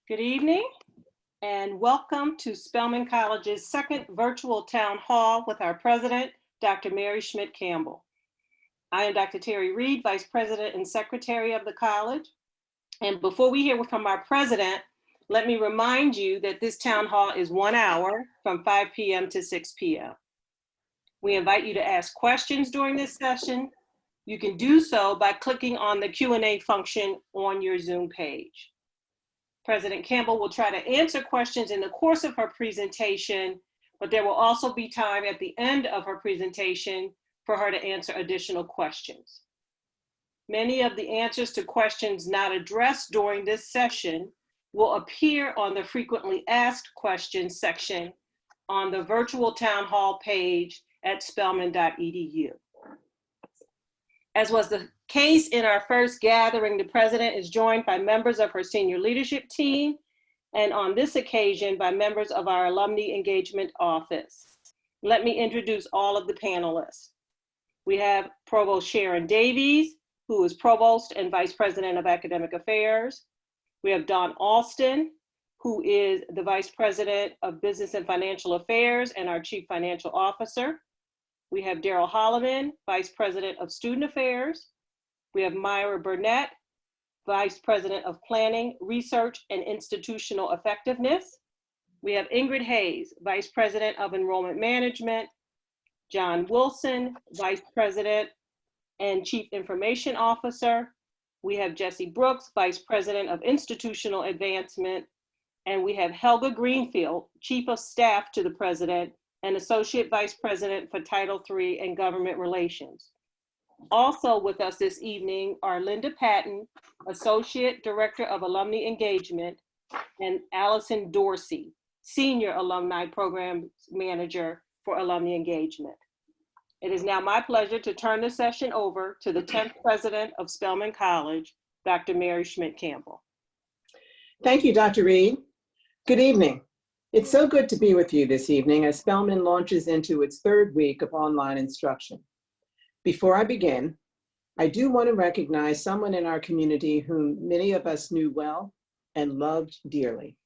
Good evening and welcome to Spelman College's second virtual town hall with our president, Dr. Mary Schmidt Campbell. I am Dr. Terry Reed, Vice President and Secretary of the college. And before we hear from our president, let me remind you that this town hall is 1 hour from 5 p.m. to 6 p.m. We invite you to ask questions during this session. You can do so by clicking on the Q&A function on your Zoom page. President Campbell will try to answer questions in the course of her presentation, but there will also be time at the end of her presentation for her to answer additional questions. Many of the answers to questions not addressed during this session will appear on the frequently asked questions section on the virtual town hall page at spelman.edu. As was the case in our first gathering, the president is joined by members of her senior leadership team, and on this occasion by members of our Alumni Engagement Office. Let me introduce all of the panelists. We have Provost Sharon Davies, who is Provost and Vice President of Academic Affairs. We have Dawn Alston, who is the Vice President of Business and Financial Affairs and our Chief Financial Officer. We have Daryl Holloman, Vice President of Student Affairs. We have Myra Burnett, Vice President of Planning, Research, and Institutional Effectiveness. We have Ingrid Hayes, Vice President of Enrollment Management. John Wilson, Vice President and Chief Information Officer. We have Jesse Brooks, Vice President of Institutional Advancement. And we have Helga Greenfield, Chief of Staff to the President and Associate Vice President for Title III and Government Relations. Also with us this evening are Linda Patton, Associate Director of Alumni Engagement, and Allison Dorsey, Senior Alumni Program Manager for Alumni Engagement. It is now my pleasure to turn the session over to the 10th President of Spelman College, Dr. Mary Schmidt Campbell. Thank you, Dr. Reed. Good evening. It's so good to be with you this evening as Spelman launches into its third week of online instruction. Before I begin, I do want to recognize someone in our community whom many of us knew well and loved dearly,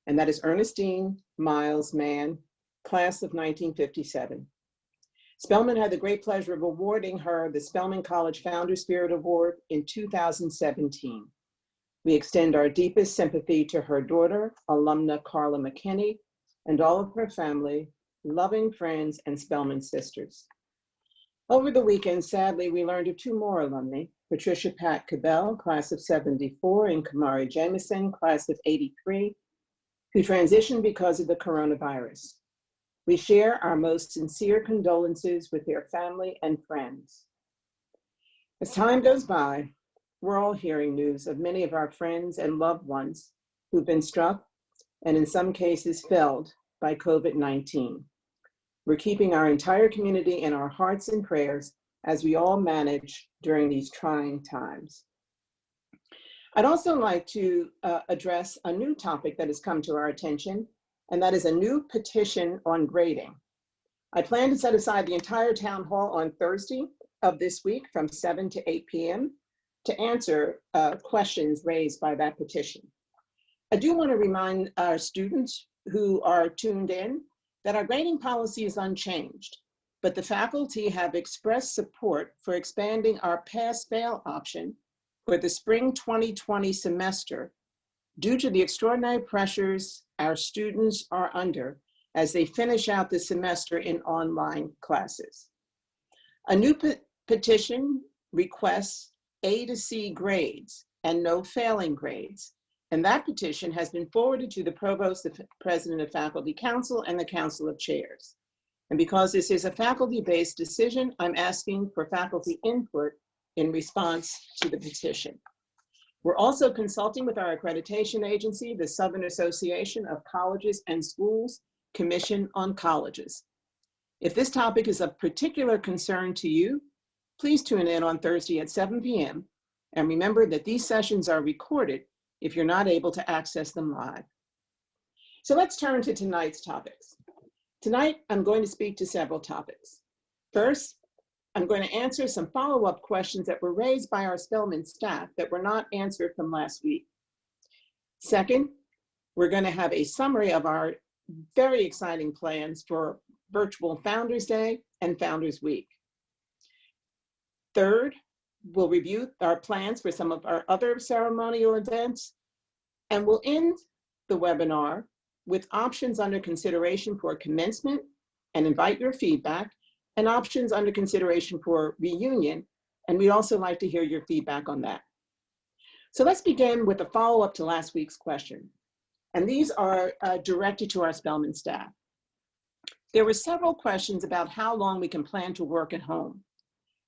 and that is Ernestine Miles Mann, class of 1957. Spelman had the great pleasure of awarding her the Spelman College Founder Spirit Award in 2017. We extend our deepest sympathy to her daughter, alumna Carla McKinney, and all of her family, loving friends, and Spelman sisters. Over the weekend, sadly, we learned of two more alumni, Patricia Pat Campbell, class of 74, and Kamari Jameson, class of 83, who transitioned because of the coronavirus. We share our most sincere condolences with their family and friends. As time goes by, we're all hearing news of many of our friends and loved ones who've been struck and in some cases felled by COVID-19. We're keeping our entire community in our hearts and prayers as we all manage during these trying times. I'd also like to address a new topic that has come to our attention, and that is a new petition on grading. I plan to set aside the entire town hall on Thursday of this week from 7 to 8 p.m. to answer questions raised by that petition. I do want to remind our students who are tuned in that our grading policy is unchanged, but the faculty have expressed support for expanding our pass-fail option for the spring 2020 semester due to the extraordinary pressures our students are under as they finish out the semester in online classes. A new petition requests A to C grades and no failing grades. And that petition has been forwarded to the Provost, the President of Faculty Council, and the Council of Chairs. And because this is a faculty-based decision, I'm asking for faculty input in response to the petition. We're also consulting with our accreditation agency, the Southern Association of Colleges and Schools Commission on Colleges. If this topic is of particular concern to you, please tune in on Thursday at 7 p.m. And remember that these sessions are recorded if you're not able to access them live. So let's turn to tonight's topics. Tonight, I'm going to speak to several topics. First, I'm going to answer some follow-up questions that were raised by our Spelman staff that were not answered from last week. Second, we're going to have a summary of our very exciting plans for virtual Founders Day and Founders Week. Third, we'll review our plans for some of our other ceremonial events, and we'll end the webinar with options under consideration for commencement and invite your feedback, and options under consideration for reunion, and we'd also like to hear your feedback on that. So let's begin with a follow-up to last week's question, and these are directed to our Spelman staff. There were several questions about how long we can plan to work at home.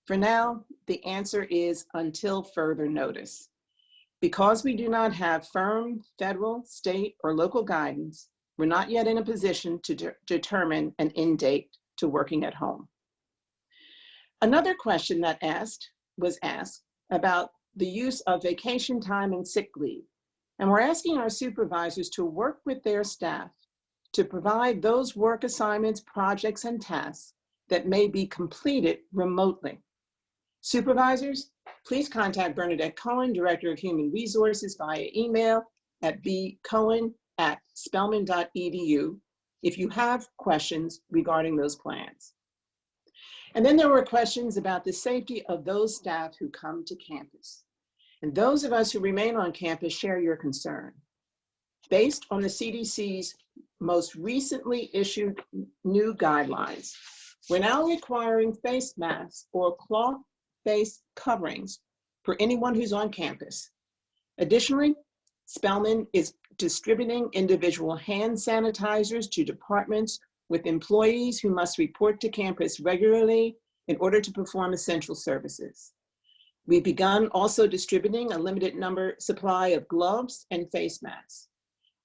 For now, the answer is until further notice. Because we do not have firm federal, state, or local guidance, we're not yet in a position to determine an end date to working at home. Another question that was asked about the use of vacation time and sick leave. And we're asking our supervisors to work with their staff to provide those work assignments, projects, and tasks that may be completed remotely. Supervisors, please contact Bernadette Cohen, Director of Human Resources, via email at bcohen@spelman.edu if you have questions regarding those plans. And then there were questions about the safety of those staff who come to campus. And those of us who remain on campus share your concern. Based on the CDC's most recently issued new guidelines, we're now requiring face masks or cloth face coverings for anyone who's on campus. Additionally, Spelman is distributing individual hand sanitizers to departments with employees who must report to campus regularly in order to perform essential services. We've begun also distributing a limited number supply of gloves and face masks.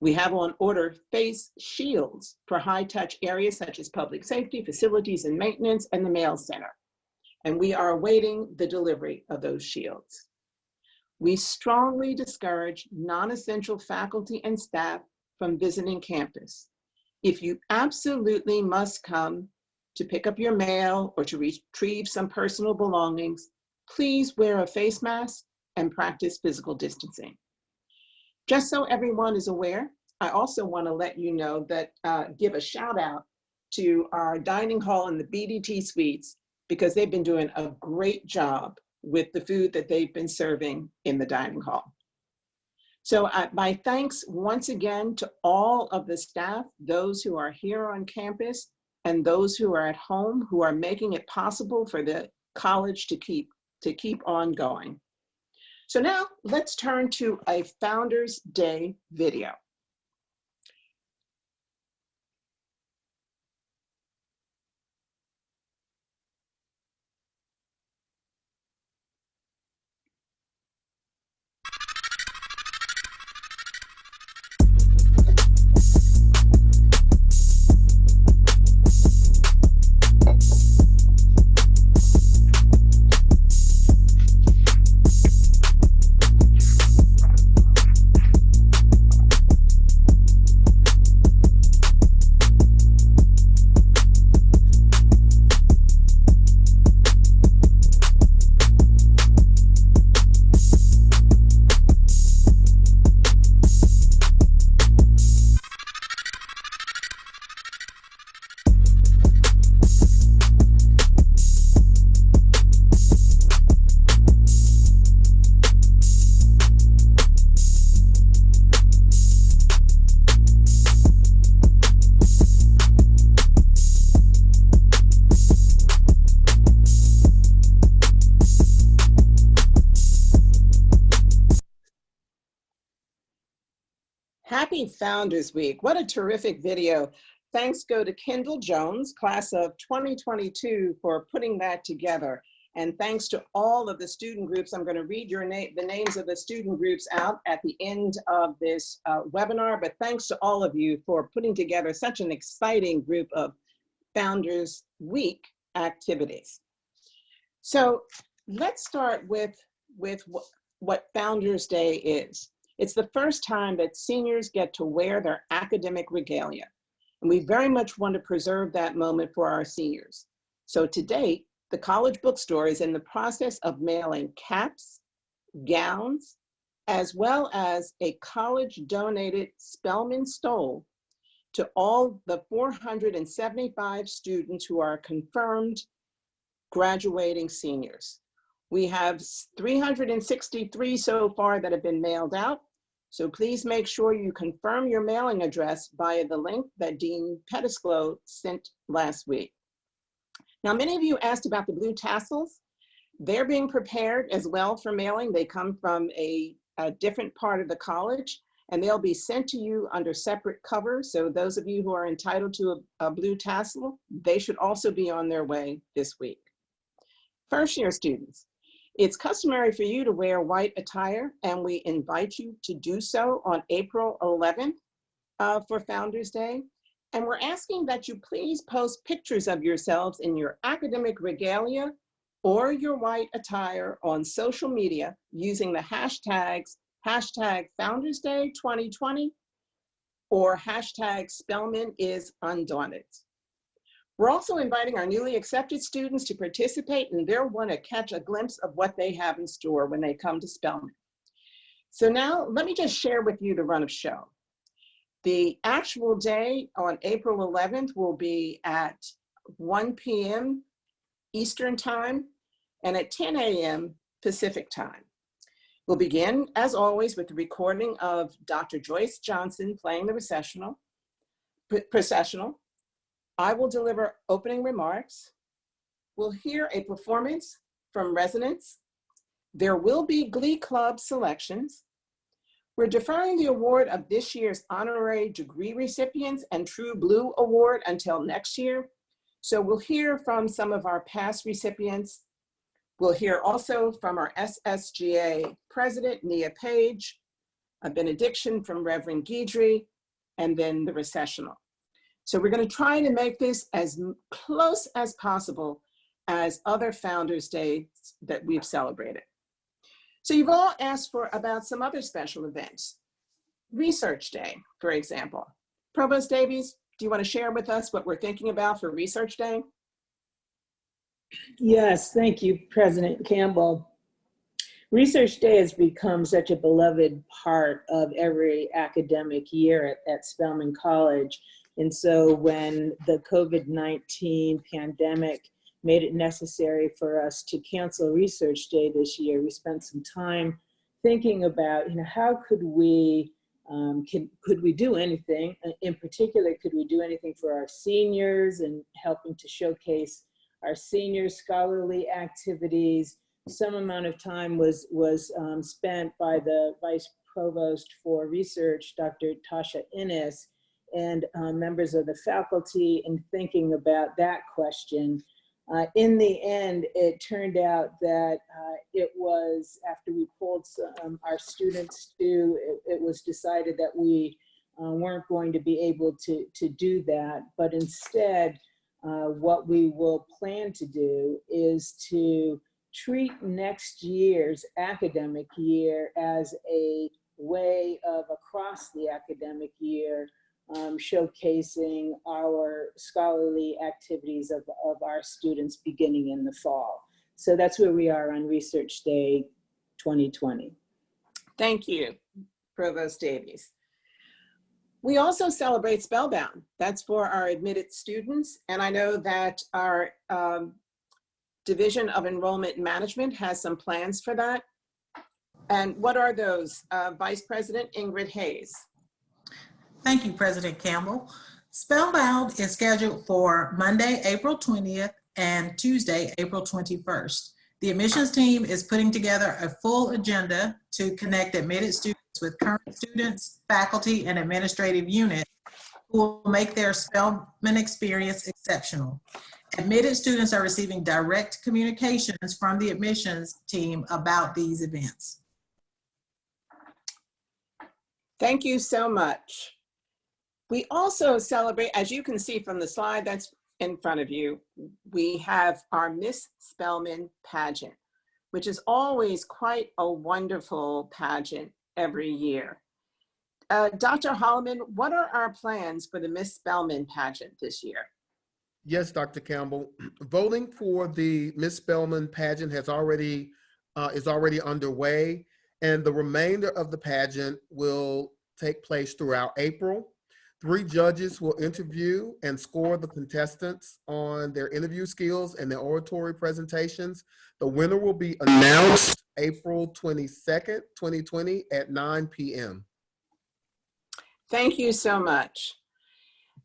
We have on order face shields for high-touch areas such as public safety, facilities and maintenance, and the mail center. And we are awaiting the delivery of those shields. We strongly discourage non-essential faculty and staff from visiting campus. If you absolutely must come to pick up your mail or to retrieve some personal belongings, please wear a face mask and practice physical distancing. Just so everyone is aware, I also want to let you know that, give a shout out to our dining hall in the BDT suites, because they've been doing a great job with the food that they've been serving in the dining hall. So my thanks once again to all of the staff, those who are here on campus and those who are at home, who are making it possible for the college to keep on going. So now let's turn to a Founders Day video. Happy Founders Week. What a terrific video. Thanks go to Kendall Jones, class of 2022, for putting that together. And thanks to all of the student groups. I'm going to read the names of the student groups out at the end of this webinar, but thanks to all of you for putting together such an exciting group of Founders Week activities. So let's start with what Founders Day is. It's the first time that seniors get to wear their academic regalia, and we very much want to preserve that moment for our seniors. So to date, the college bookstore is in the process of mailing caps, gowns, as well as a college-donated Spellman stole to all the 475 students who are confirmed graduating seniors. We have 363 so far that have been mailed out. So please make sure you confirm your mailing address via the link that Dean Pettisclo sent last week. Now, many of you asked about the blue tassels. They're being prepared as well for mailing. They come from a different part of the college, and they'll be sent to you under separate covers. So those of you who are entitled to a blue tassel, they should also be on their way this week. First year students, it's customary for you to wear white attire, and we invite you to do so on April 11th for Founders Day. And we're asking that you please post pictures of yourselves in your academic regalia or your white attire on social media using the hashtags Founders Day 2020 or hashtag Spellman is Undaunted. We're also inviting our newly accepted students to participate, and they'll want to catch a glimpse of what they have in store when they come to Spellman. So now let me just share with you the run of show. The actual day on April 11th will be at 1 p.m. Eastern Time and at 10 a.m. Pacific Time. We'll begin, as always, with the recording of Dr. Joyce Johnson playing the processional. I will deliver opening remarks. We'll hear a performance from residents. There will be Glee Club selections. We're deferring the award of this year's honorary degree recipients and True Blue Award until next year. So we'll hear from some of our past recipients. We'll hear also from our SSGA president, Nia Page, a benediction from Reverend Guidry, and then the recessional. So we're going to try to make this as close as possible as other Founders Days that we've celebrated. So you've all asked about some other special events. Research Day, for example. Provost Davies, do you want to share with us what we're thinking about for Research Day? Yes, thank you, President Campbell. Research Day has become such a beloved part of every academic year at Spelman College. And so when the COVID-19 pandemic made it necessary for us to cancel Research Day this year, we spent some time thinking about, how could we do anything? In particular, could we do anything for our seniors and helping to showcase our senior scholarly activities? Some amount of time was spent by the Vice Provost for Research, Dr. Tasha Innes, and members of the faculty in thinking about that question. In the end, it turned out that it was, after we polled our students too, it was decided that we weren't going to be able to do that, but instead, what we will plan to do is to treat next year's academic year as a way of, across the academic year, showcasing our scholarly activities of our students beginning in the fall. So that's where we are on Research Day 2020. Thank you, Provost Davies. We also celebrate Spellbound. That's for our admitted students. And I know that our Division of Enrollment Management has some plans for that. And what are those? Vice President Ingrid Hayes. Thank you, President Campbell. Spellbound is scheduled for Monday, April 20th and Tuesday, April 21st. The admissions team is putting together a full agenda to connect admitted students with current students, faculty, and administrative units who will make their Spellman experience exceptional. Admitted students are receiving direct communications from the admissions team about these events. Thank you so much. We also celebrate, as you can see from the slide that's in front of you, we have our Miss Spellman pageant, which is always quite a wonderful pageant every year. Dr. Holloman, what are our plans for the Miss Spellman pageant this year? Yes, Dr. Campbell. Voting for the Miss Spellman pageant is already underway. and the remainder of the pageant will take place throughout April. 3 judges will interview and score the contestants on their interview skills and their oratory presentations. The winner will be announced April 22nd, 2020 at 9 p.m. Thank you so much.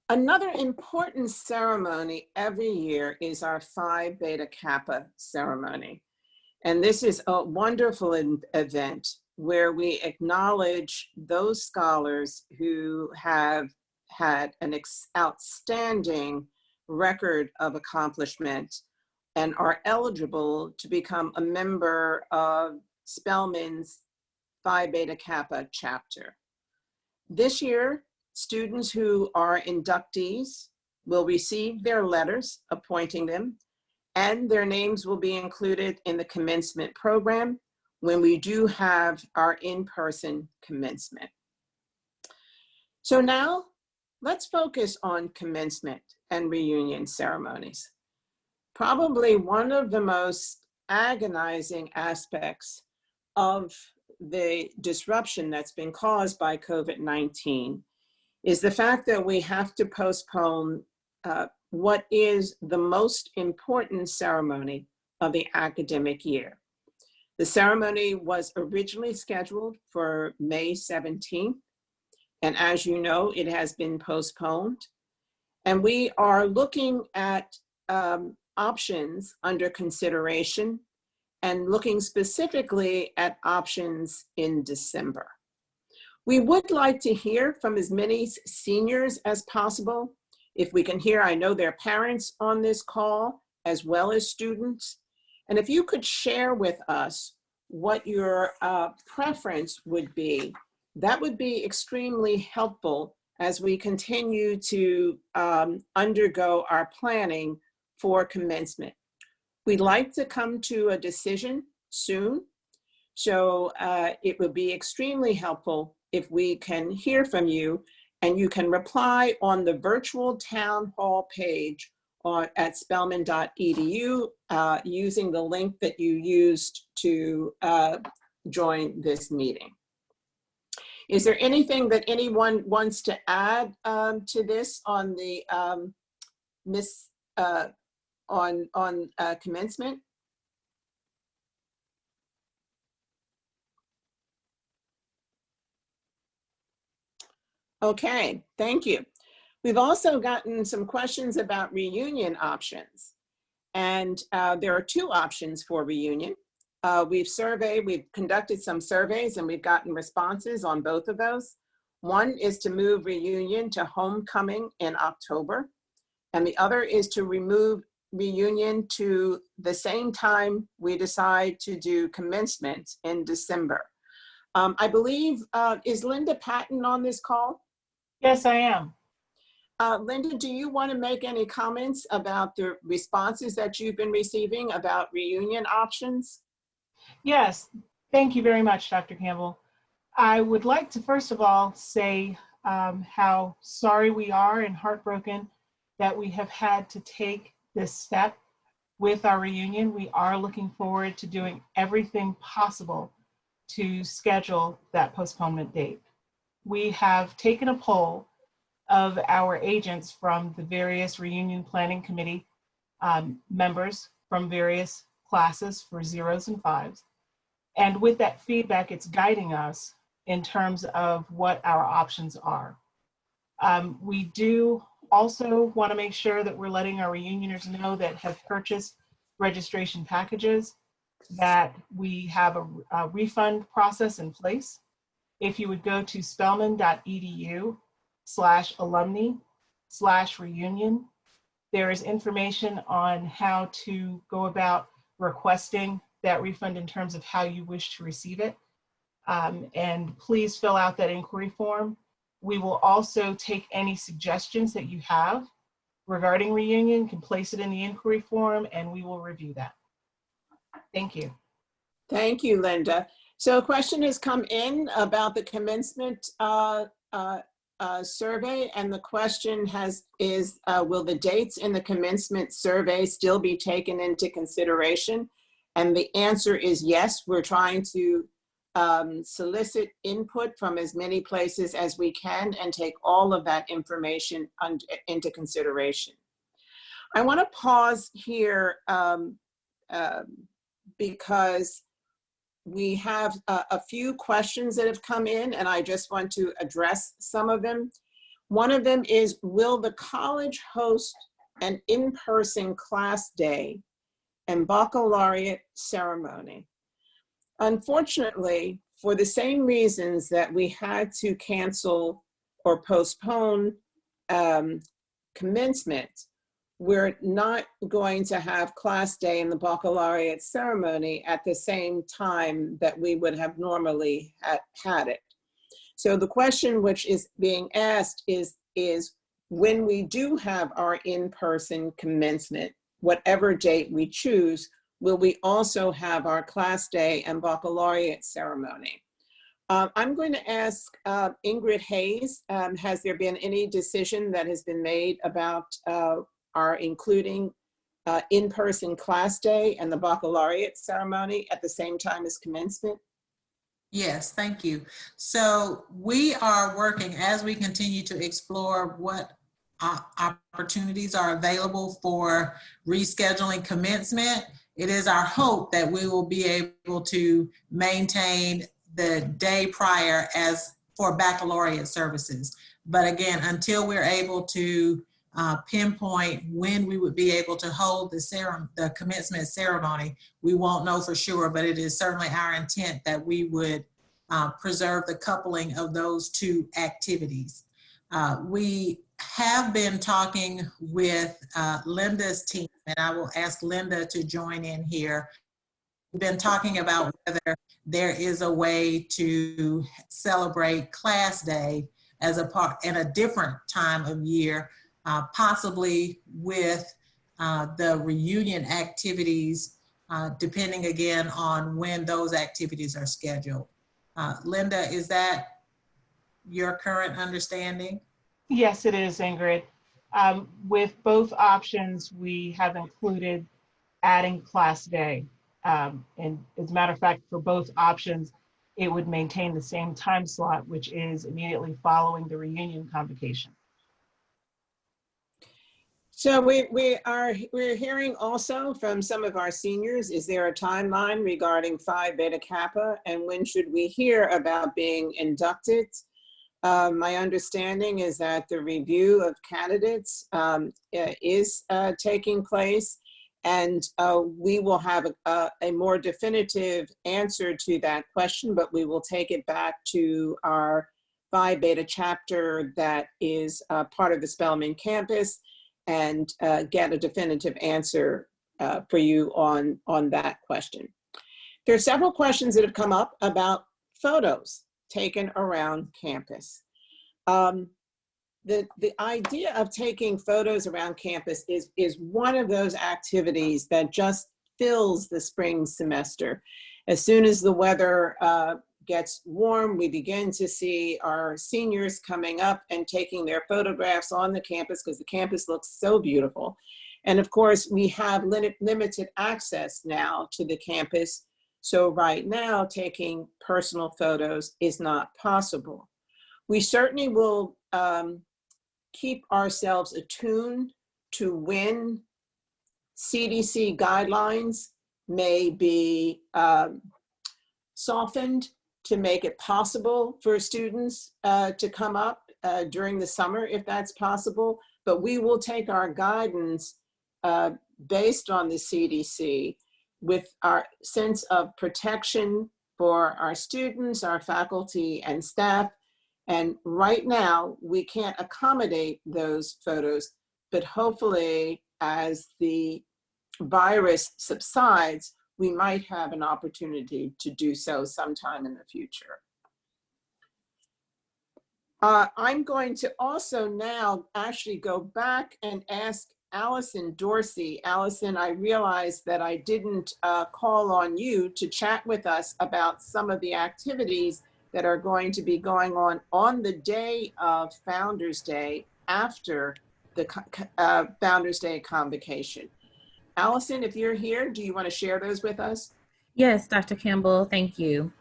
Another important ceremony every year is our Phi Beta Kappa ceremony. And this is a wonderful event where we acknowledge those scholars who have had an outstanding record of accomplishment and are eligible to become a member of Spellman's Phi Beta Kappa chapter. This year, students who are inductees will receive their letters appointing them, and their names will be included in the commencement program when we do have our in-person commencement. So now, let's focus on commencement and reunion ceremonies. Probably one of the most agonizing aspects of the disruption that's been caused by COVID-19 is the fact that we have to postpone what is the most important ceremony of the academic year. The ceremony was originally scheduled for May 17th, and as you know, it has been postponed. And we are looking at options under consideration and looking specifically at options in December. We would like to hear from as many seniors as possible. If we can hear, I know there are parents on this call as well as students. And if you could share with us what your preference would be, that would be extremely helpful as we continue to undergo our planning for commencement. We'd like to come to a decision soon, so it would be extremely helpful if we can hear from you, and you can reply on the virtual town hall page at spellman.edu using the link that you used to join this meeting. Is there anything that anyone wants to add to this on the commencement? Okay, thank you. We've also gotten some questions about reunion options. And there are 2 options for reunion. We've conducted some surveys and we've gotten responses on both of those. One is to move reunion to homecoming in October, and the other is to remove reunion to the same time we decide to do commencement in December. I believe, is Linda Patton on this call? Yes, I am. Linda, do you want to make any comments about the responses that you've been receiving about reunion options? Yes, thank you very much, Dr. Campbell. I would like to first of all say how sorry we are and heartbroken that we have had to take this step with our reunion. We are looking forward to doing everything possible to schedule that postponement date. We have taken a poll of our agents from the various reunion planning committee members from various classes for 0s and 5s. And with that feedback, it's guiding us in terms of what our options are. We do also want to make sure that we're letting our reunioners know that have purchased registration packages that we have a refund process in place. If you would go to spellman.edu/alumni/reunion, there is information on how to go about requesting that refund in terms of how you wish to receive it. And please fill out that inquiry form. We will also take any suggestions that you have regarding reunion, can place it in the inquiry form, and we will review that. Thank you. Thank you, Linda. So a question has come in about the commencement survey, and the question is, will the dates in the commencement survey still be taken into consideration? And the answer is yes. We're trying to solicit input from as many places as we can and take all of that information into consideration. I want to pause here because we have a few questions that have come in, and I just want to address some of them. One of them is, will the college host an in-person class day and baccalaureate ceremony? Unfortunately, for the same reasons that we had to cancel or postpone commencement, we're not going to have class day and the baccalaureate ceremony at the same time that we would have normally had it. So the question which is being asked is when we do have our in-person commencement, whatever date we choose, will we also have our class day and baccalaureate ceremony? I'm going to ask Ingrid Hayes, has there been any decision that has been made about our including in-person class day and the baccalaureate ceremony at the same time as commencement? Yes, thank you. So we are working as we continue to explore what opportunities are available for rescheduling commencement. It is our hope that we will be able to maintain the day prior as for baccalaureate services. But again, until we're able to pinpoint when we would be able to hold the commencement ceremony, we won't know for sure, but it is certainly our intent that we would preserve the coupling of those two activities. We have been talking with Linda's team, and I will ask Linda to join in here. We've been talking about whether there is a way to celebrate class day as a part in a different time of year, possibly with the reunion activities, depending again on when those activities are scheduled. Linda, is that your current understanding? Yes, it is, Ingrid. With both options, we have included adding class day. And as a matter of fact, for both options, it would maintain the same time slot, which is immediately following the reunion convocation. So we're hearing also from some of our seniors, is there a timeline regarding Phi Beta Kappa, and when should we hear about being inducted? My understanding is that the review of candidates is taking place, and we will have a more definitive answer to that question, but we will take it back to our Phi Beta chapter that is part of the Spelman campus and get a definitive answer for you on that question. There are several questions that have come up about photos taken around campus. The idea of taking photos around campus is one of those activities that just fills the spring semester. As soon as the weather gets warm, we begin to see our seniors coming up and taking their photographs on the campus because the campus looks so beautiful. And of course, we have limited access now to the campus. So right now, taking personal photos is not possible. We certainly will keep ourselves attuned to when CDC guidelines may be softened to make it possible for students to come up during the summer, if that's possible. But we will take our guidance based on the CDC with our sense of protection for our students, our faculty, and staff. And right now, we can't accommodate those photos, but hopefully as the virus subsides, we might have an opportunity to do so sometime in the future. I'm going to also now actually go back and ask Allison Dorsey. Allison, I realized that I didn't call on you to chat with us about some of the activities that are going to be going on the day of Founders Day after the Founders Day convocation. Allison, if you're here, do you want to share those with us? Yes, Dr. Campbell, thank you.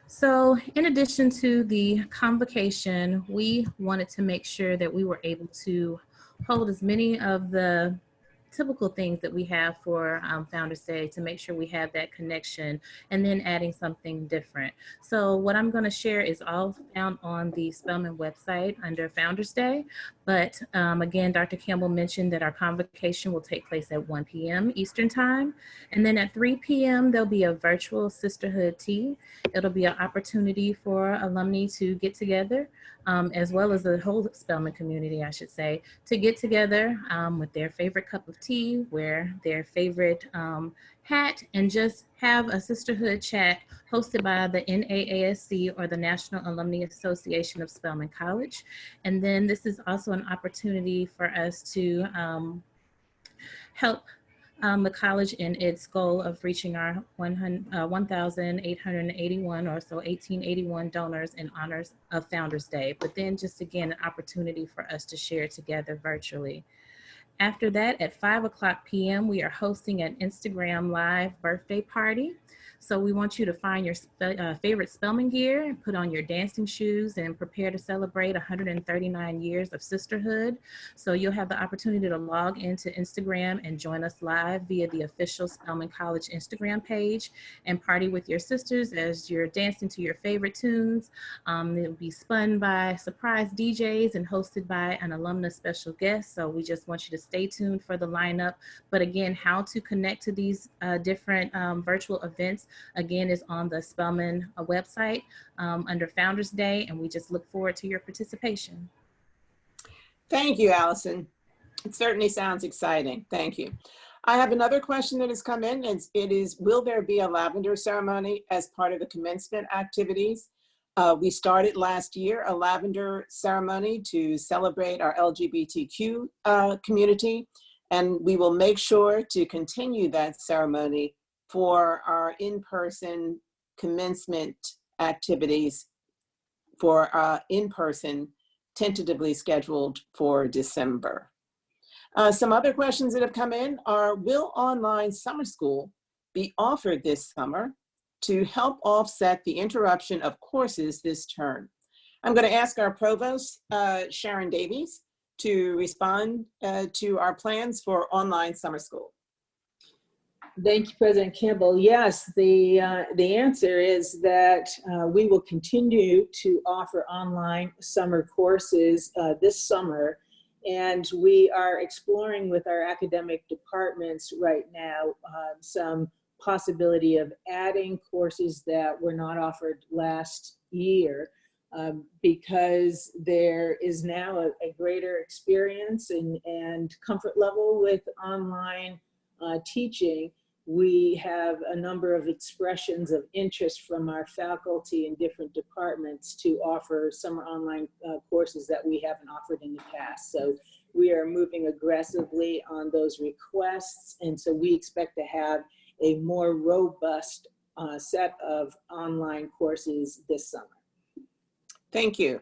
So in addition to the convocation, we wanted to make sure that we were able to hold as many of the typical things that we have for Founders Day to make sure we have that connection and then adding something different. So what I'm going to share is all found on the Spellman website under Founders Day. But again, Dr. Campbell mentioned that our convocation will take place at 1 p.m. Eastern Time. And then at 3 p.m., there'll be a virtual sisterhood tea. It'll be an opportunity for alumni to get together, as well as the whole Spellman community, I should say, to get together with their favorite cup of tea, wear their favorite hat, and just have a sisterhood chat hosted by the NAASC, or the National Alumni Association of Spelman College. And then this is also an opportunity for us to help the college in its goal of reaching our 1,881 or so 1881 donors in honors of Founders Day, but then just again, an opportunity for us to share together virtually. After that, at 5:00 p.m., we are hosting an Instagram Live birthday party. So we want you to find your favorite Spellman gear, put on your dancing shoes, and prepare to celebrate 139 years of sisterhood. So you'll have the opportunity to log into Instagram and join us live via the official Spelman College Instagram page and party with your sisters as you're dancing to your favorite tunes. It'll be spun by surprise DJs and hosted by an alumnus special guest. So we just want you to stay tuned for the lineup. But again, how to connect to these different virtual events, again, is on the Spellman website under Founders Day, and we just look forward to your participation. Thank you, Allison. It certainly sounds exciting. Thank you. I have another question that has come in. It is, will there be a lavender ceremony as part of the commencement activities? We started last year a lavender ceremony to celebrate our LGBTQ community, and we will make sure to continue that ceremony for our in-person commencement activities for in-person, tentatively scheduled for December. Some other questions that have come in are, will online summer school be offered this summer to help offset the interruption of courses this term? I'm going to ask our provost, Sharon Davies, to respond to our plans for online summer school. Thank you, President Campbell. Yes, the answer is that we will continue to offer online summer courses this summer, and we are exploring with our academic departments right now some possibility of adding courses that were not offered last year because there is now a greater experience and comfort level with online teaching. We have a number of expressions of interest from our faculty in different departments to offer summer online courses that we haven't offered in the past. So we are moving aggressively on those requests. And so we expect to have a more robust set of online courses this summer. Thank you.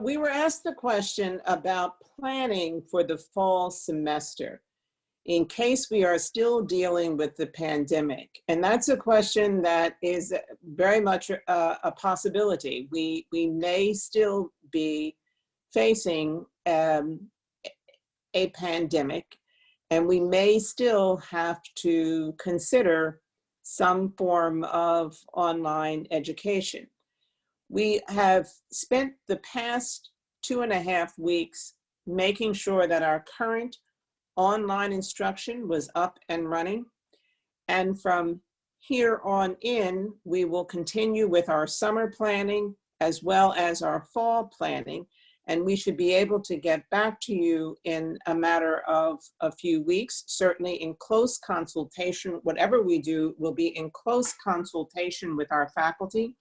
We were asked the question about planning for the fall semester in case we are still dealing with the pandemic. And that's a question that is very much a possibility. We may still be facing a pandemic, and we may still have to consider some form of online education. We have spent the past 2.5 weeks making sure that our current online instruction was up and running. And from here on in, we will continue with our summer planning as well as our fall planning. And we should be able to get back to you in a matter of a few weeks, certainly in close consultation. Whatever we do will be in close consultation with our faculty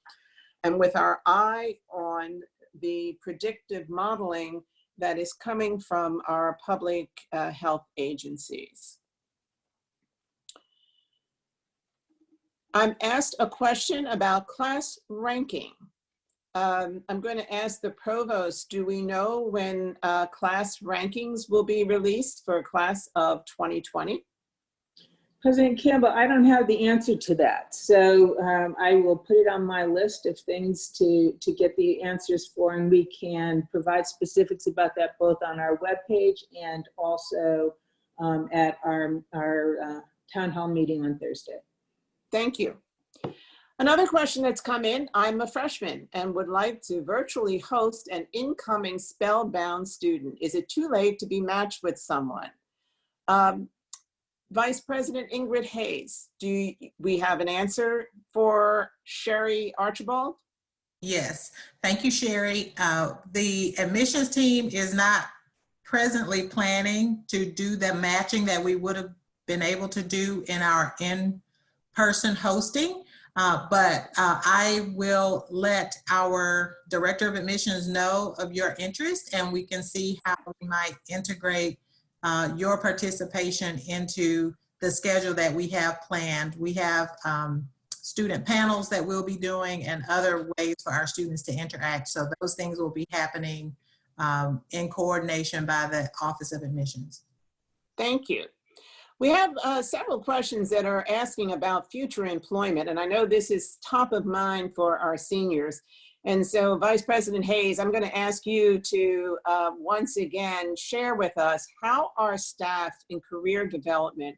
and with our eye on the predictive modeling that is coming from our public health agencies. I'm asked a question about class ranking. I'm going to ask the provost, do we know when class rankings will be released for class of 2020? President Campbell, I don't have the answer to that. So I will put it on my list of things to get the answers for, and we can provide specifics about that both on our webpage and also at our town hall meeting on Thursday. Thank you. Another question that's come in, I'm a freshman and would like to virtually host an incoming spellbound student. Is it too late to be matched with someone? Vice President Ingrid Hayes, do we have an answer for Sherry Archibald? Yes, thank you, Sherry. The admissions team is not presently planning to do the matching that we would have been able to do in our in-person hosting, but I will let our Director of Admissions know of your interest, and we can see how we might integrate your participation into the schedule that we have planned. We have student panels that we'll be doing and other ways for our students to interact. So those things will be happening in coordination by the Office of Admissions. Thank you. We have several questions that are asking about future employment, and I know this is top of mind for our seniors. And so, Vice President Hayes, I'm going to ask you to once again share with us how our staff in career development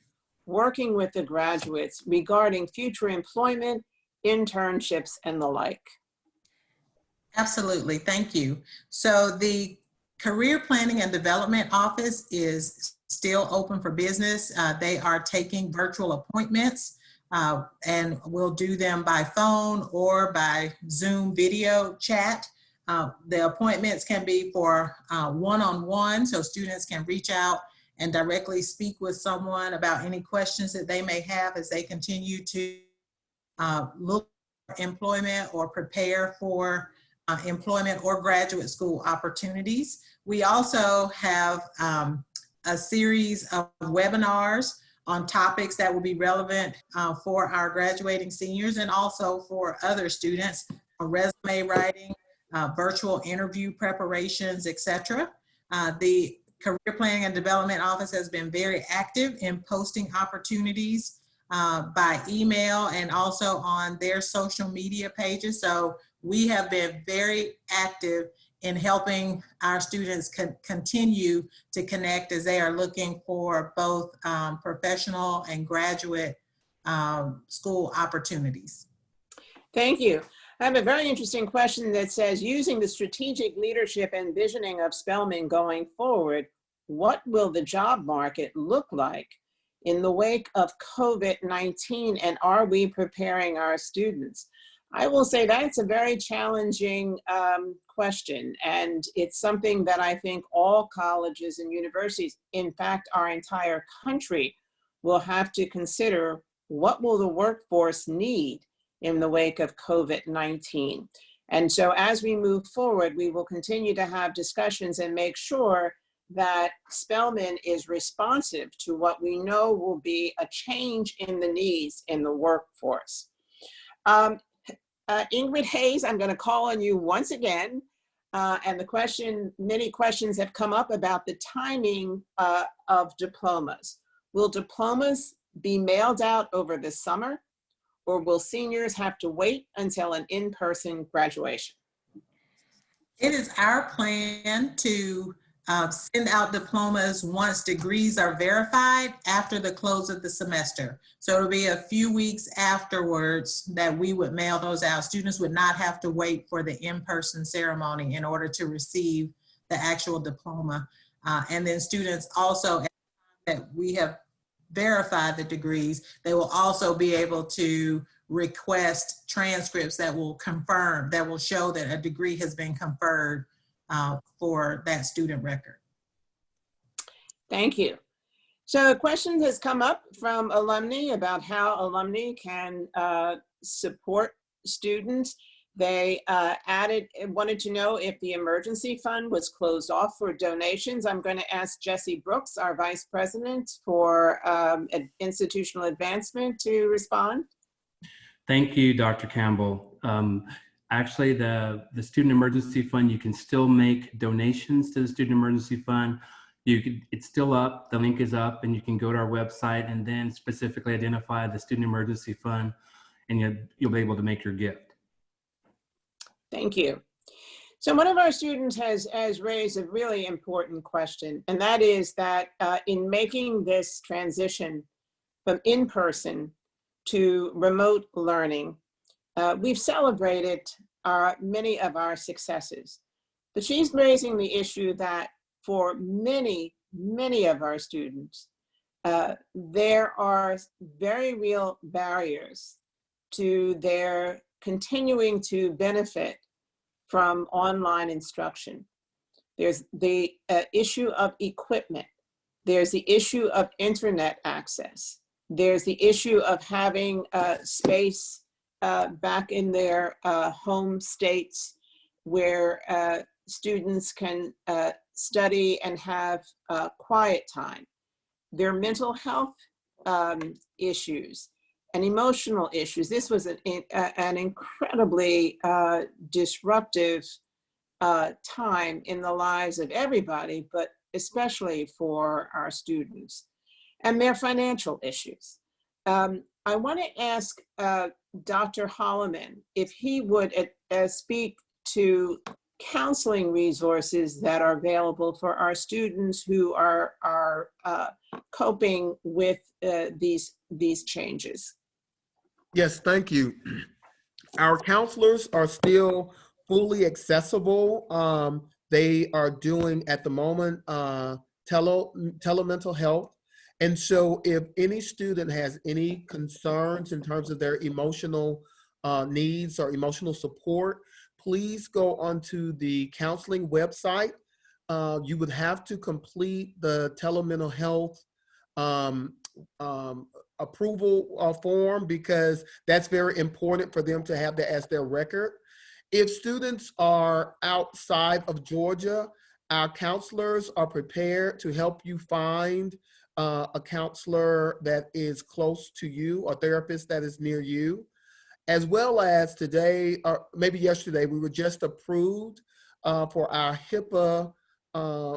working with the graduates regarding future employment, internships, and the like. Absolutely, thank you. So the Career Planning and Development Office is still open for business. They are taking virtual appointments and we'll do them by phone or by Zoom video chat. The appointments can be for one-on-one, so students can reach out and directly speak with someone about any questions that they may have as they continue to look for employment or prepare for employment or graduate school opportunities. We also have a series of webinars on topics that will be relevant for our graduating seniors and also for other students, resume writing, virtual interview preparations, etc. The Career Planning and Development Office has been very active in posting opportunities by email and also on their social media pages. So we have been very active in helping our students continue to connect as they are looking for both professional and graduate school opportunities. Thank you. I have a very interesting question that says, using the strategic leadership and visioning of Spelman going forward, what will the job market look like in the wake of COVID-19, and are we preparing our students? I will say that's a very challenging question, and it's something that I think all colleges and universities, in fact, our entire country, will have to consider. What will the workforce need in the wake of COVID-19? And so as we move forward, we will continue to have discussions and make sure that Spelman is responsive to what we know will be a change in the needs in the workforce. Ingrid Hayes, I'm going to call on you once again. And many questions have come up about the timing of diplomas. Will diplomas be mailed out over the summer, or will seniors have to wait until an in-person graduation? It is our plan to send out diplomas once degrees are verified after the close of the semester. So it'll be a few weeks afterwards that we would mail those out. Students would not have to wait for the in-person ceremony in order to receive the actual diploma. And then students also, at the time that we have verified the degrees, they will also be able to request transcripts that will confirm, that will show that a degree has been conferred for that student record. Thank you. So a question has come up from alumni about how alumni can support students. They wanted to know if the emergency fund was closed off for donations. I'm going to ask Jessie Brooks, our Vice President for Institutional Advancement, to respond. Thank you, Dr. Campbell. Actually, the Student Emergency Fund, you can still make donations to the Student Emergency Fund. It's still up, the link is up, and you can go to our website and then specifically identify the Student Emergency Fund, and you'll be able to make your gift. Thank you. So one of our students has raised a really important question, and that is that in making this transition from in-person to remote learning, we've celebrated many of our successes. But she's raising the issue that for many of our students, there are very real barriers to their continuing to benefit from online instruction. There's the issue of equipment. There's the issue of internet access. There's the issue of having space back in their home states where students can study and have quiet time. There are mental health issues and emotional issues. This was an incredibly disruptive time in the lives of everybody, but especially for our students. And their financial issues. I want to ask Dr. Holloman if he would speak to counseling resources that are available for our students who are coping with these changes. Yes, thank you. Our counselors are still fully accessible. They are doing at the moment telemental health. And so if any student has any concerns in terms of their emotional needs or emotional support, please go onto the counseling website. You would have to complete the telemental health approval form because that's very important for them to have that as their record. If students are outside of Georgia, our counselors are prepared to help you find a counselor that is close to you, a therapist that is near you, as well as today, or maybe yesterday, we were just approved for our HIPAA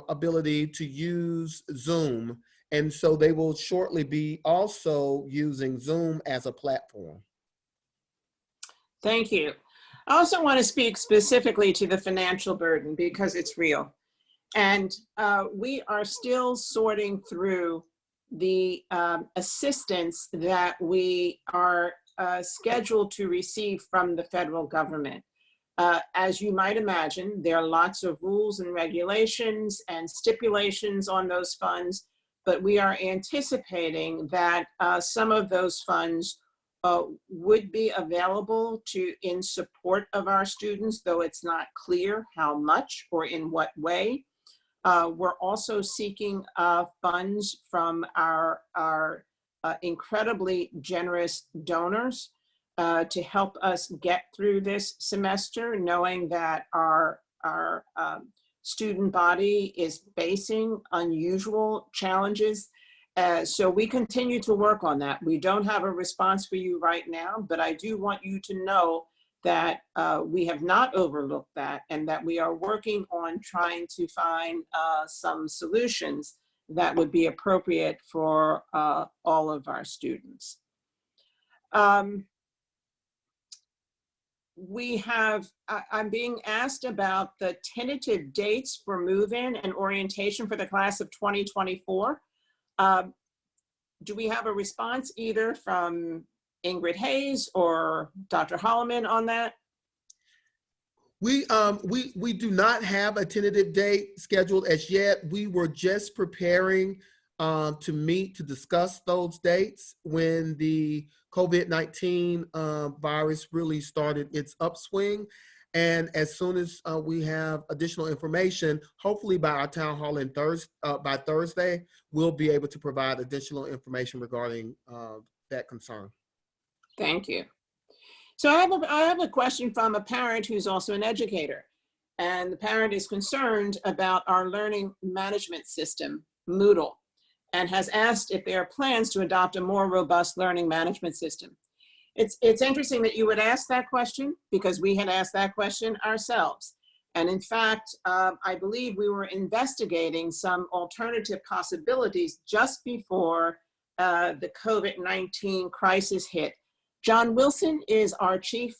ability to use Zoom. And so they will shortly be also using Zoom as a platform. Thank you. I also want to speak specifically to the financial burden because it's real. And we are still sorting through the assistance that we are scheduled to receive from the federal government. As you might imagine, there are lots of rules and regulations and stipulations on those funds, but we are anticipating that some of those funds would be available in support of our students, though it's not clear how much or in what way. We're also seeking funds from our incredibly generous donors to help us get through this semester, knowing that our student body is facing unusual challenges. So we continue to work on that. We don't have a response for you right now, but I do want you to know that we have not overlooked that and that we are working on trying to find some solutions that would be appropriate for all of our students. I'm being asked about the tentative dates for move-in and orientation for the class of 2024. Do we have a response either from Ingrid Hayes or Dr. Holloman on that? We do not have a tentative date scheduled as yet. We were just preparing to meet to discuss those dates when the COVID-19 virus really started its upswing. And as soon as we have additional information, hopefully by our town hall by Thursday, we'll be able to provide additional information regarding that concern. Thank you. So I have a question from a parent who's also an educator. And the parent is concerned about our learning management system, Moodle, and has asked if there are plans to adopt a more robust learning management system. It's interesting that you would ask that question because we had asked that question ourselves. And in fact, I believe we were investigating some alternative possibilities just before the COVID-19 crisis hit. John Wilson is our Chief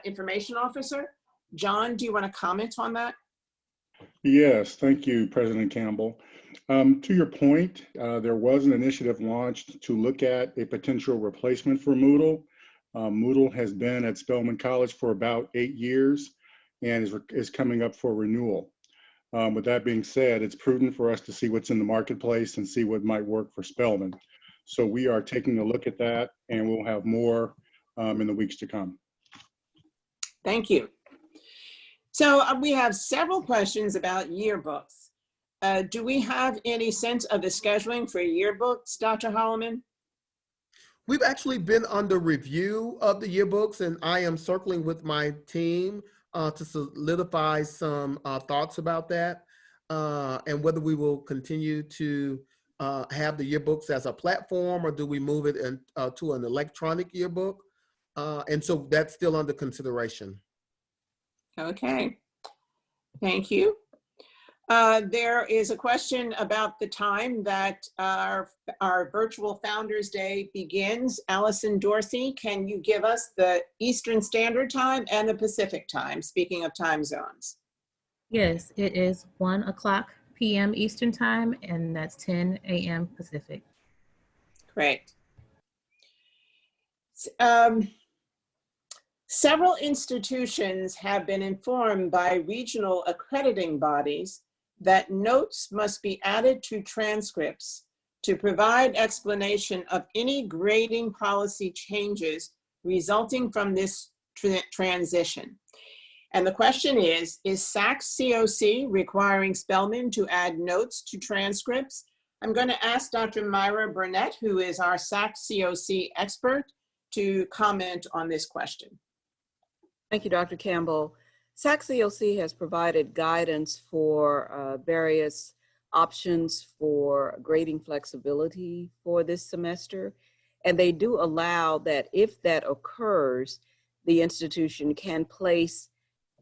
Information Officer. John, do you want to comment on that? Yes, thank you, President Campbell. To your point, there was an initiative launched to look at a potential replacement for Moodle. Moodle has been at Spelman College for about 8 years and is coming up for renewal. With that being said, it's prudent for us to see what's in the marketplace and see what might work for Spelman. So we are taking a look at that, and we'll have more in the weeks to come. Thank you. So we have several questions about yearbooks. Do we have any sense of the scheduling for yearbooks, Dr. Holloman? We've actually been under review of the yearbooks, and I am circling with my team to solidify some thoughts about that and whether we will continue to have the yearbooks as a platform, or do we move it to an electronic yearbook? And so that's still under consideration. Okay, thank you. There is a question about the time that our virtual Founders Day begins. Allison Dorsey, can you give us the Eastern Standard Time and the Pacific Time, speaking of time zones? Yes, it is 1:00 p.m. Eastern Time, and that's 10 a.m. Pacific. Great. Several institutions have been informed by regional accrediting bodies that notes must be added to transcripts to provide explanation of any grading policy changes resulting from this transition. And the question is SACS COC requiring Spellman to add notes to transcripts? I'm going to ask Dr. Myra Burnett, who is our SACS COC expert, to comment on this question. Thank you, Dr. Campbell. SACS COC has provided guidance for various options for grading flexibility for this semester. And they do allow that if that occurs, the institution can place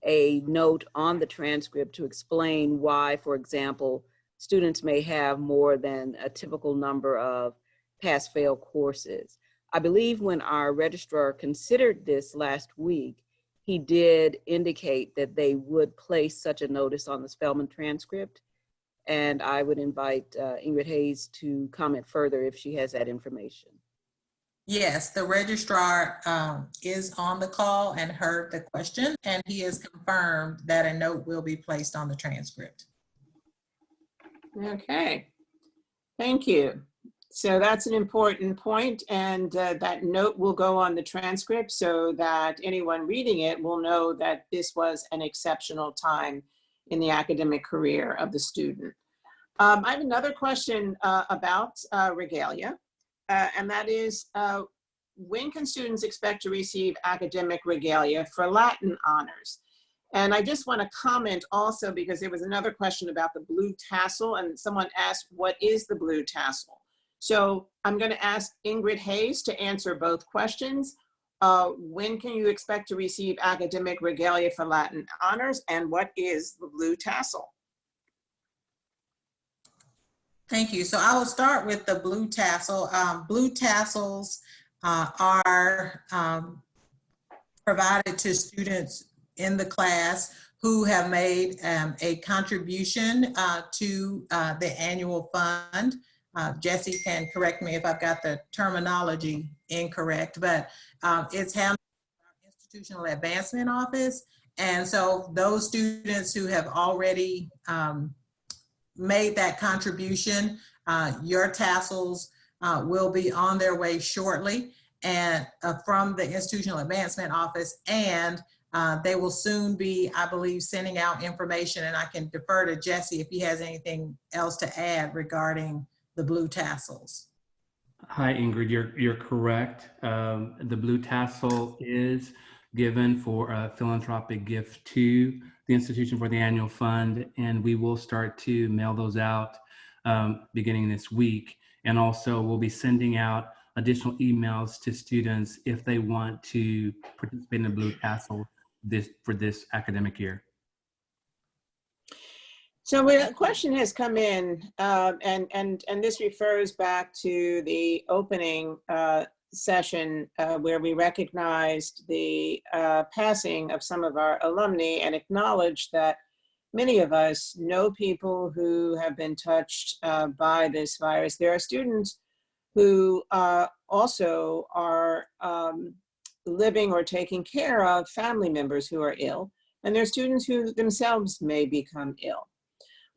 a note on the transcript to explain why, for example, students may have more than a typical number of pass-fail courses. I believe when our registrar considered this last week, he did indicate that they would place such a notice on the Spellman transcript. And I would invite Ingrid Hayes to comment further if she has that information. Yes, the registrar is on the call and heard the question, and he has confirmed that a note will be placed on the transcript. Okay, thank you. So that's an important point, and that note will go on the transcript so that anyone reading it will know that this was an exceptional time in the academic career of the student. I have another question about regalia, and that is, when can students expect to receive academic regalia for Latin honors? And I just want to comment also, because there was another question about the blue tassel, and someone asked, what is the blue tassel? So I'm going to ask Ingrid Hayes to answer both questions. When can you expect to receive academic regalia for Latin honors, and what is the blue tassel? Thank you. So I will start with the blue tassel. Blue tassels are provided to students in the class who have made a contribution to the annual fund. Jesse can correct me if I've got the terminology incorrect, but it's handled by our Institutional Advancement Office. And so those students who have already made that contribution, your tassels will be on their way shortly and from the Institutional Advancement Office, and they will soon be, I believe, sending out information, and I can defer to Jesse if he has anything else to add regarding the blue tassels. Hi, Ingrid, you're correct. The blue tassel is given for a philanthropic gift to the institution for the annual fund, and we will start to mail those out beginning this week. And also we'll be sending out additional emails to students if they want to participate in the blue tassel for this academic year. So a question has come in, and this refers back to the opening session where we recognized the passing of some of our alumni and acknowledged that many of us know people who have been touched by this virus. There are students who also are living or taking care of family members who are ill, and there are students who themselves may become ill.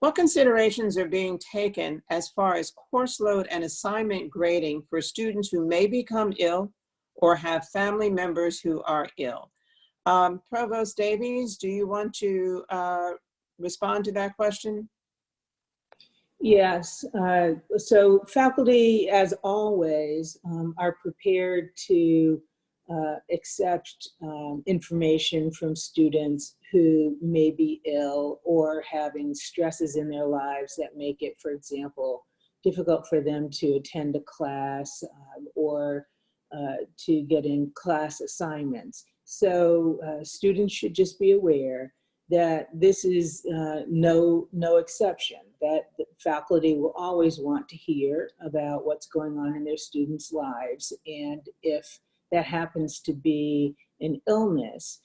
What considerations are being taken as far as course load and assignment grading for students who may become ill or have family members who are ill? Provost Davies, do you want to respond to that question? Yes, so faculty, as always, are prepared to accept information from students who may be ill or having stresses in their lives that make it, for example, difficult for them to attend a class or to get in class assignments. So students should just be aware that this is no exception, that the faculty will always want to hear about what's going on in their students' lives. And if that happens to be an illness,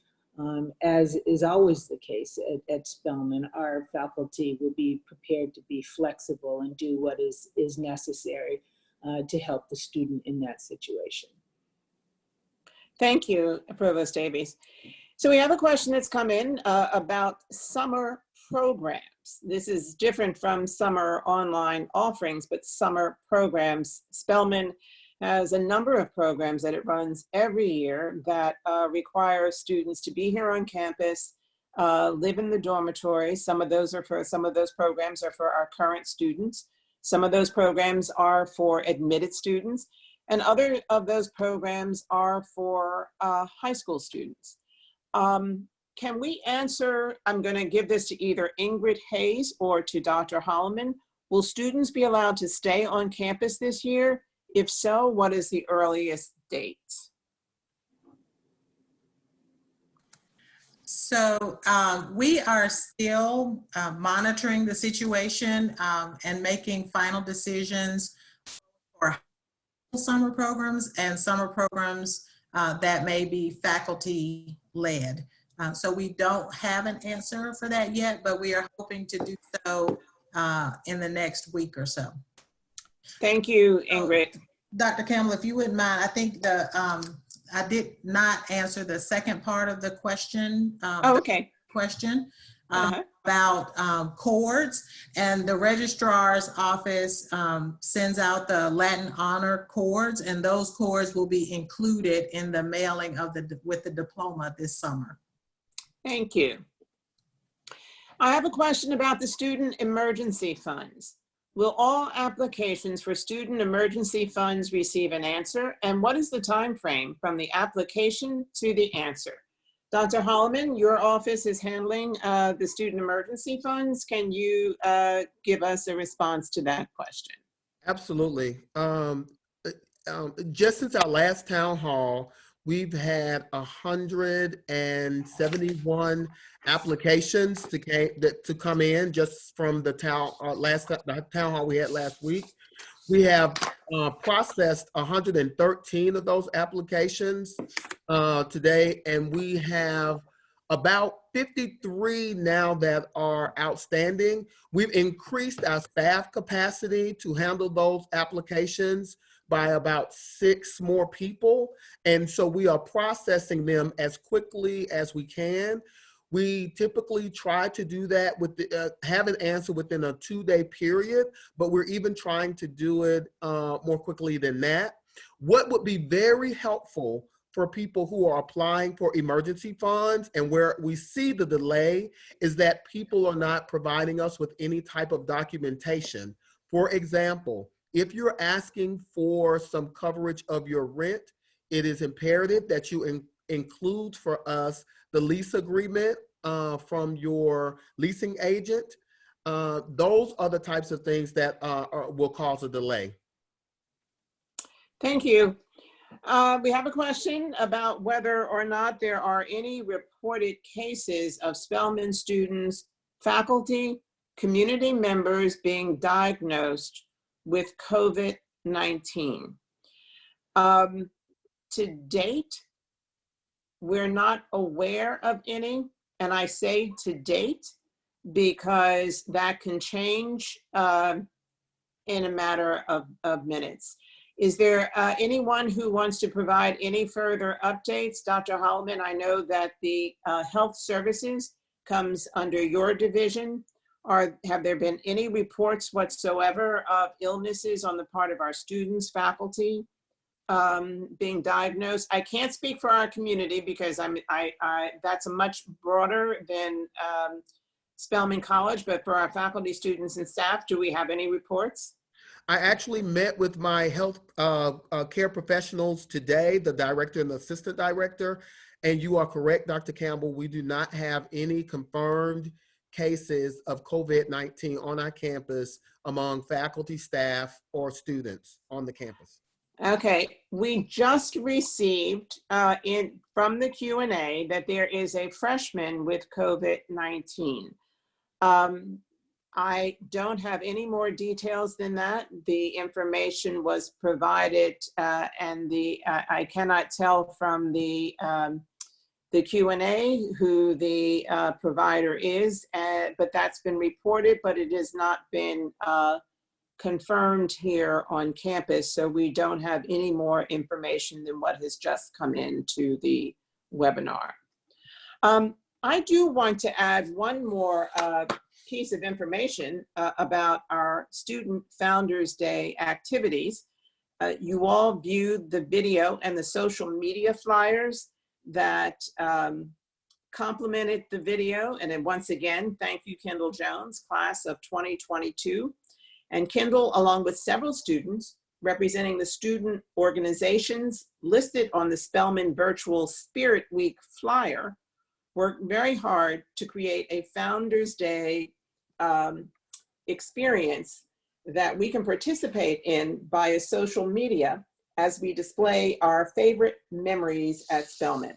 as is always the case at Spelman, our faculty will be prepared to be flexible and do what is necessary to help the student in that situation. Thank you, Provost Davies. So we have a question that's come in about summer programs. This is different from summer online offerings, but summer programs. Spelman has a number of programs that it runs every year that require students to be here on campus, live in the dormitory. Some of those programs are for our current students. Some of those programs are for admitted students, and other of those programs are for high school students. Can we answer, I'm going to give this to either Ingrid Hayes or to Dr. Holloman. Will students be allowed to stay on campus this year? If so, what is the earliest date? So we are still monitoring the situation and making final decisions for summer programs and summer programs that may be faculty led. So we don't have an answer for that yet, but we are hoping to do so in the next week or so. Thank you, Ingrid. Dr. Campbell, if you wouldn't mind, I think I did not answer the second part of the question. Okay. About chords, and the registrar's office sends out the Latin honor chords, and those chords will be included in the mailing of with the diploma this summer. Thank you. I have a question about the student emergency funds. Will all applications for student emergency funds receive an answer? And what is the time frame from the application to the answer? Dr. Holloman, your office is handling the student emergency funds. Can you give us a response to that question? Absolutely. Just since our last town hall, we've had 171 applications to come in just from the town hall we had last week. We have processed 113 of those applications today, and we have about 53 now that are outstanding. We've increased our staff capacity to handle those applications by about 6 more people. And so we are processing them as quickly as we can. We typically try to do that with have an answer within a 2-day period, but we're even trying to do it more quickly than that. What would be very helpful for people who are applying for emergency funds and where we see the delay is that people are not providing us with any type of documentation. For example, if you're asking for some coverage of your rent, it is imperative that you include for us the lease agreement from your leasing agent. Those are the types of things that will cause a delay. Thank you. We have a question about whether or not there are any reported cases of Spelman students, faculty, community members being diagnosed with COVID-19. To date, we're not aware of any, and I say to date because that can change in a matter of minutes. Is there anyone who wants to provide any further updates? Dr. Holloman, I know that the health services comes under your division. Have there been any reports whatsoever of illnesses on the part of our students, faculty, being diagnosed? I can't speak for our community because that's a much broader than Spelman College, but for our faculty, students, and staff, do we have any reports? I actually met with my health care professionals today, the director and the assistant director, and you are correct, Dr. Campbell, we do not have any confirmed cases of COVID-19 on our campus among faculty, staff, or students on the campus. Okay, we just received from the Q&A that there is a freshman with COVID-19. I don't have any more details than that. The information was provided and I cannot tell from the Q&A who the provider is, but that's been reported, but it has not been confirmed here on campus, so we don't have any more information than what has just come into the webinar. I do want to add one more piece of information about our Student Founders Day activities. You all viewed the video and the social media flyers that complemented the video, and then once again, thank you, Kendall Jones, class of 2022. And Kendall, along with several students representing the student organizations listed on the Spellman Virtual Spirit Week flyer, worked very hard to create a Founders Day experience that we can participate in via social media as we display our favorite memories at Spellman.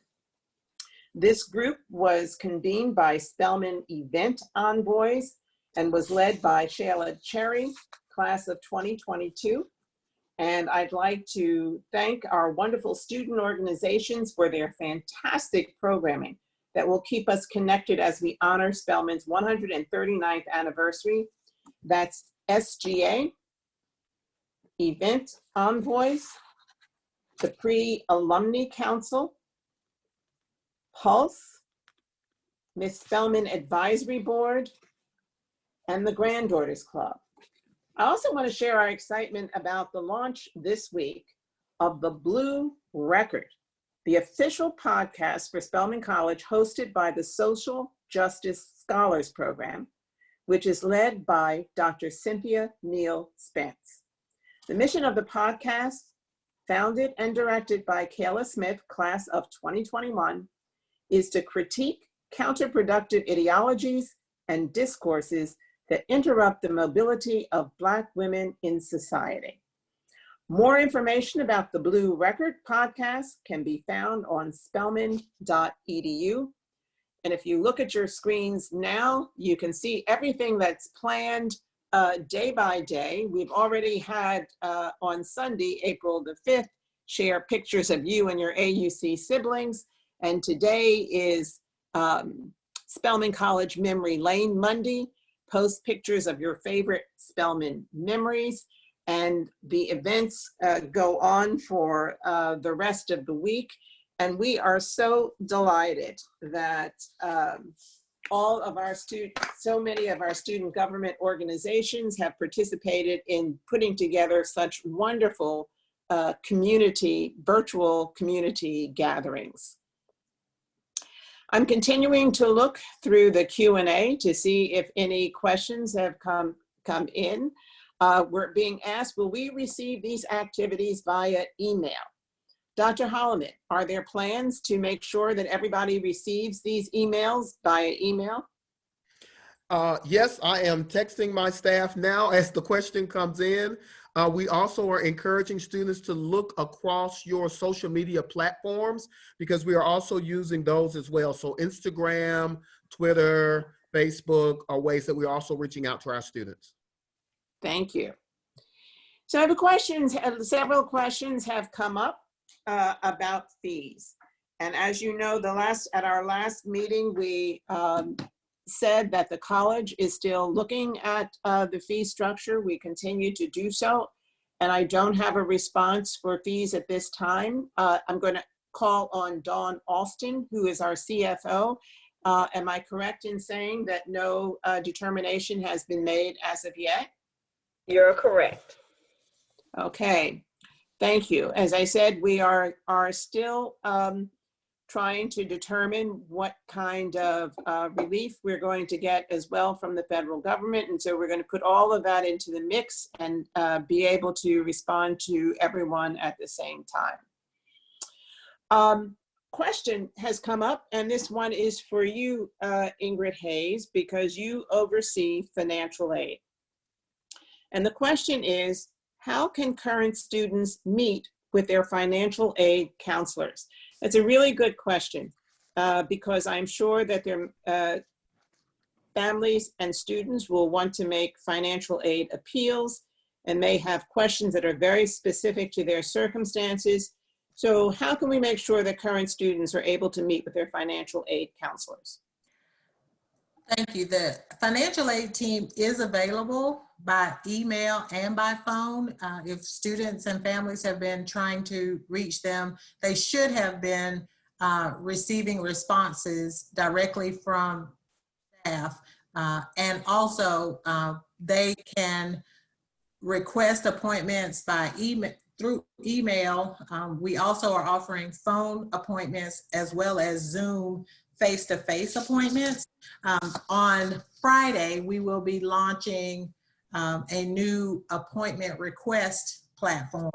This group was convened by Spellman event envoys and was led by Shayla Cherry, class of 2022. And I'd like to thank our wonderful student organizations for their fantastic programming that will keep us connected as we honor Spellman's 139th anniversary. That's SGA, Event Envoys, the Pre-Alumni Council, Pulse, Miss Spellman Advisory Board, and the Granddaughters Club. I also want to share our excitement about the launch this week of the Blue Record, the official podcast for Spelman College hosted by the Social Justice Scholars Program, which is led by Dr. Cynthia Neal Spence. The mission of the podcast, founded and directed by Kayla Smith, class of 2021, is to critique counterproductive ideologies and discourses that interrupt the mobility of Black women in society. More information about the Blue Record podcast can be found on spellman.edu. And if you look at your screens now, you can see everything that's planned day by day. We've already had on Sunday, April the 5th, share pictures of you and your AUC siblings. And today is Spelman College Memory Lane Monday. Post pictures of your favorite Spelman memories. And the events go on for the rest of the week. And we are so delighted that so many of our student government organizations have participated in putting together such wonderful virtual community gatherings. I'm continuing to look through the Q&A to see if any questions have come in. We're being asked, will we receive these activities via email? Dr. Holloman, are there plans to make sure that everybody receives these emails via email? Yes, I am texting my staff now as the question comes in. We also are encouraging students to look across your social media platforms because we are also using those as well. So Instagram, Twitter, Facebook are ways that we're also reaching out to our students. Thank you. So I have a question, several questions have come up about fees. And as you know, at our last meeting, we said that the college is still looking at the fee structure. We continue to do so. And I don't have a response for fees at this time. I'm going to call on Dawn Alston, who is our CFO. Am I correct in saying that no determination has been made as of yet? You're correct. Okay, thank you. As I said, we are still trying to determine what kind of relief we're going to get as well from the federal government. And so we're going to put all of that into the mix and be able to respond to everyone at the same time. Question has come up, and this one is for you, Ingrid Hayes, because you oversee financial aid. And the question is, how can current students meet with their financial aid counselors? That's a really good question because I'm sure that their families and students will want to make financial aid appeals and may have questions that are very specific to their circumstances. So how can we make sure that current students are able to meet with their financial aid counselors? Thank you. The financial aid team is available by email and by phone. If students and families have been trying to reach them, they should have been receiving responses directly from staff. And also they can request appointments by email, through email. We also are offering phone appointments as well as Zoom face-to-face appointments. On Friday, we will be launching a new appointment request platform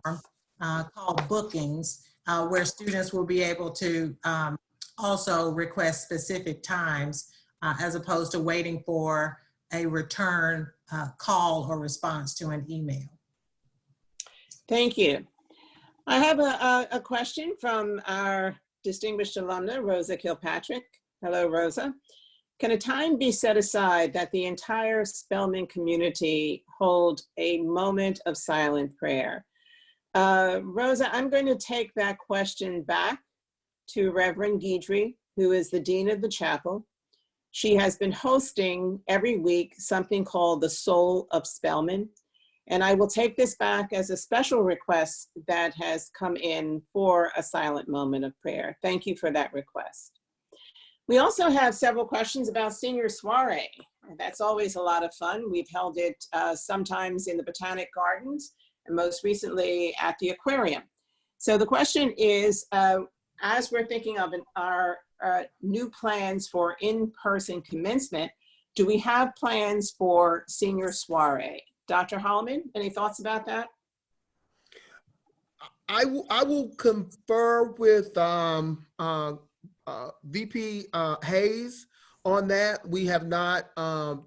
called Bookings, where students will be able to also request specific times as opposed to waiting for a return call or response to an email. Thank you. I have a question from our distinguished alumna, Rosa Kilpatrick. Hello, Rosa. Can a time be set aside that the entire Spelman community hold a moment of silent prayer? Rosa, I'm going to take that question back to Reverend Guidry, who is the Dean of the Chapel. She has been hosting every week something called the Soul of Spelman. And I will take this back as a special request that has come in for a silent moment of prayer. Thank you for that request. We also have several questions about senior soiree. That's always a lot of fun. We've held it sometimes in the Botanic Gardens and most recently at the aquarium. So the question is, as we're thinking of our new plans for in-person commencement, do we have plans for senior soiree? Dr. Holloman, any thoughts about that? I will confer with VP Hayes on that. We have not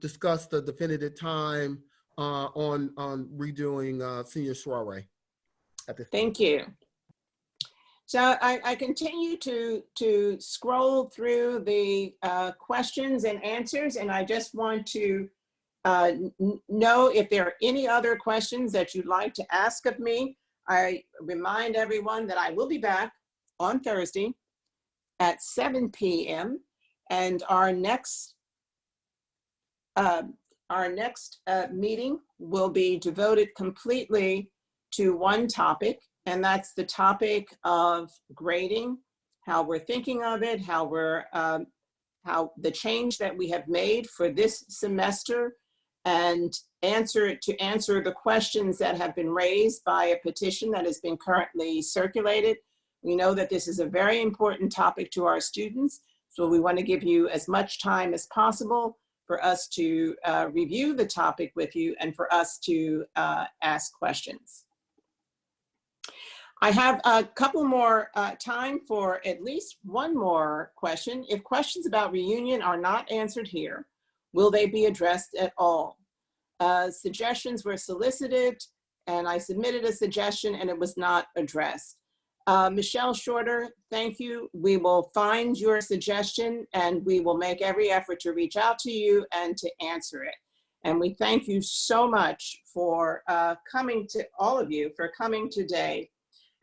discussed the definitive time on redoing senior soiree at this Thank you. So I continue to scroll through the questions and answers, and I just want to know if there are any other questions that you'd like to ask of me. I remind everyone that I will be back on Thursday at 7 p.m. and our next meeting will be devoted completely to one topic, and that's the topic of grading, how we're thinking of it, how the change that we have made for this semester, and answer the questions that have been raised by a petition that has been currently circulated. We know that this is a very important topic to our students, so we want to give you as much time as possible for us to review the topic with you and for us to ask questions. I have a couple more time for at least one more question. If questions about reunion are not answered here, will they be addressed at all? Suggestions were solicited, and I submitted a suggestion and it was not addressed. Michelle Shorter, thank you. We will find your suggestion and we will make every effort to reach out to you and to answer it. And we thank you so much for coming to all of you for coming today.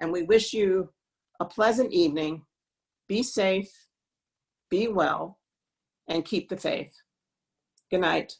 And we wish you a pleasant evening. Be safe, be well, and keep the faith. Good night.